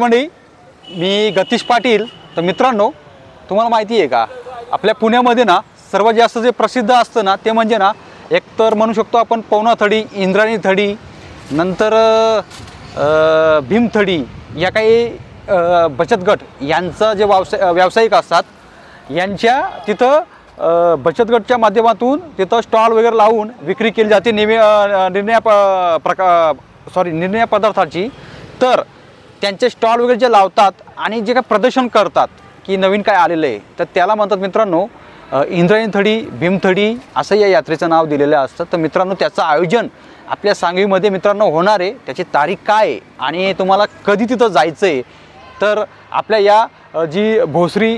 मंडळी, मी गतीश पाटील. तर मित्रांनो, तुम्हाला माहिती आहे का, आपल्या पुण्यामध्ये ना सर्वात जास्त जे प्रसिद्ध असतं ना ते म्हणजे ना एक तर म्हणू शकतो आपण पवनाथडी, इंद्रायणी थडी, नंतर भीमथडी या काही बचत गट यांचं जे व्यावसायिक असतात यांच्या तिथं बचत गटच्या माध्यमातून तिथं स्टॉल वगैरे लावून विक्री केली जाते निर्णय पदार्थाची. तर त्यांचे स्टॉल वगैरे जे लावतात आणि जे काय प्रदर्शन करतात की नवीन काय आलेलं आहे तर त्याला म्हणतात मित्रांनो इंद्रायणी थडी, भीमथडी असं या यात्रेचं नाव दिलेलं असतं. तर मित्रांनो, त्याचं आयोजन आपल्या सांगवीमध्ये मित्रांनो होणार आहे. त्याची तारीख काय आहे आणि तुम्हाला कधी तिथं जायचं आहे, तर आपल्या या जी भोसरी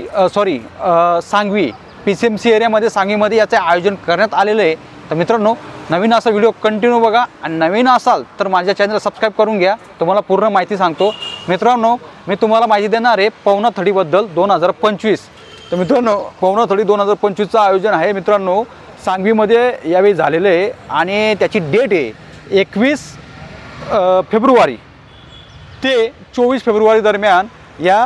सांगवी PCMC एरियामध्ये सांगवीमध्ये याचं आयोजन करण्यात आलेलं आहे. तर मित्रांनो, नवीन असा व्हिडिओ कंटिन्यू बघा आणि नवीन असाल तर माझ्या चॅनलला सबस्क्राईब करून घ्या. तुम्हाला पूर्ण माहिती सांगतो. मित्रांनो, मी तुम्हाला माहिती देणार आहे पवनाथडीबद्दल 2025. तर मित्रांनो, पवनाथडी 2025चं आयोजन आहे मित्रांनो सांगवीमध्ये यावेळी झालेलं आहे आणि त्याची डेट आहे 21 फेब्रुवारी ते 24 फेब्रुवारी दरम्यान या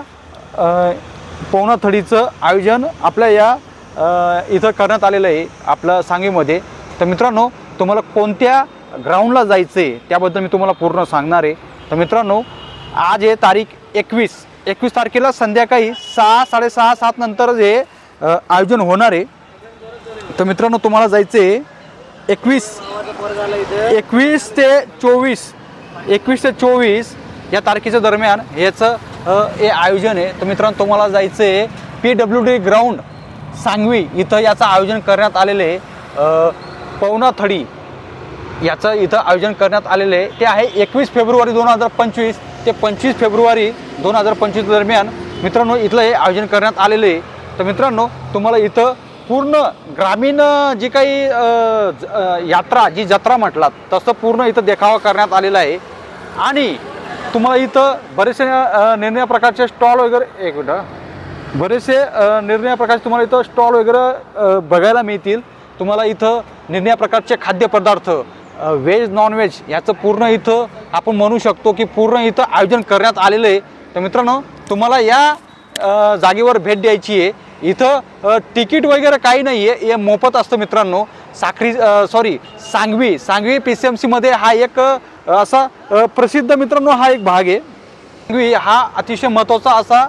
पवनाथडीचं आयोजन आपल्या या इथं करण्यात आलेलं आहे आपलं सांगवीमध्ये. तर मित्रांनो, तुम्हाला कोणत्या ग्राउंडला जायचं आहे त्याबद्दल मी तुम्हाला पूर्ण सांगणार आहे. तर मित्रांनो, आज आहे तारीख 21 तारखेला संध्याकाळी 6, 6:30, 7 नंतर जे आयोजन होणार आहे. तर मित्रांनो, तुम्हाला जायचं आहे 21 ते 24 या तारखेच्या दरम्यान याचं हे आयोजन आहे. तर मित्रांनो, तुम्हाला जायचं आहे PWD ग्राउंड सांगवी इथं याचं आयोजन करण्यात आलेलं आहे. पवनाथडी याचं इथं आयोजन करण्यात आलेलं आहे. ते आहे 21 फेब्रुवारी 2025 ते 25 फेब्रुवारी 2025 दरम्यान मित्रांनो इथलं हे आयोजन करण्यात आलेलं आहे. तर मित्रांनो, तुम्हाला इथं पूर्ण ग्रामीण जी काही यात्रा जी जत्रा म्हटलात तसं पूर्ण इथं देखावा करण्यात आलेला आहे. आणि तुम्हाला इथं बरेचसे निर्णय प्रकारचे स्टॉल वगैरे तुम्हाला इथं स्टॉल वगैरे बघायला मिळतील. तुम्हाला इथं निर्णय प्रकारचे खाद्यपदार्थ व्हेज नॉनव्हेज याचं पूर्ण इथं आपण म्हणू शकतो की पूर्ण इथं आयोजन करण्यात आलेलं आहे. तर मित्रांनो, तुम्हाला या जागेवर भेट द्यायची आहे. इथं तिकीट वगैरे काही नाही आहे, हे मोफत असतं मित्रांनो. सांगवी PCMCमध्ये हा एक असा प्रसिद्ध मित्रांनो हा एक भाग आहे. सांगवी हा अतिशय महत्त्वाचा असा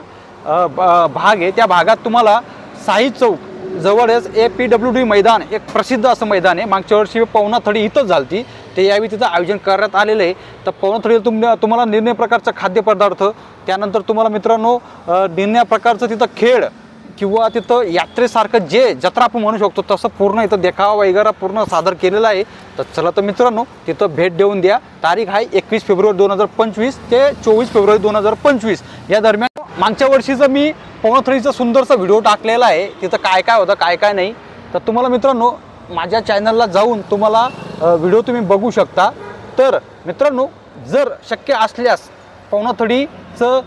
भाग आहे. त्या भागात तुम्हाला साई चौक जवळच PWD मैदान एक प्रसिद्ध असं मैदान आहे. मागच्या वर्षी पवनाथडी इथंच झालती, ते यावेळी तिथं आयोजन करण्यात आलेलं आहे. तर पवनाथडीला तुम्हाला निर्णय प्रकारचा खाद्यपदार्थ, त्यानंतर तुम्हाला मित्रांनो निर्णय प्रकारचं तिथं खेळ किंवा तिथं यात्रेसारखं जे जत्रा आपण म्हणू शकतो तसं पूर्ण इथं देखावा वगैरे पूर्ण सादर केलेला आहे. तर चला तर मित्रांनो, तिथं भेट देऊन द्या. तारीख आहे 21 फेब्रुवारी 2025 ते 24 फेब्रुवारी 2025 या दरम्यान. मागच्या वर्षीचं मी पवनाथडीचा सुंदरसा व्हिडिओ टाकलेला आहे, तिथं काय काय होतं काय नाही. तर तुम्हाला मित्रांनो माझ्या चॅनलला जाऊन तुम्हाला व्हिडिओ तुम्ही बघू शकता. तर मित्रांनो, जर शक्य असल्यास पवनाथडीचं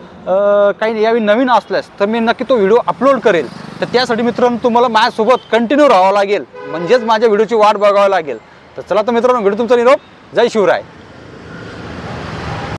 काही यावेळी नवीन असल्यास तर मी नक्की तो व्हिडिओ अपलोड करेल. तर त्यासाठी मित्रांनो तुम्हाला माझ्यासोबत कंटिन्यू राहावं लागेल, म्हणजेच माझ्या व्हिडिओची वाट बघावी लागेल. तर चला तर मित्रांनो, व्हिडिओ तुमचा निरोप. जय शिवराय.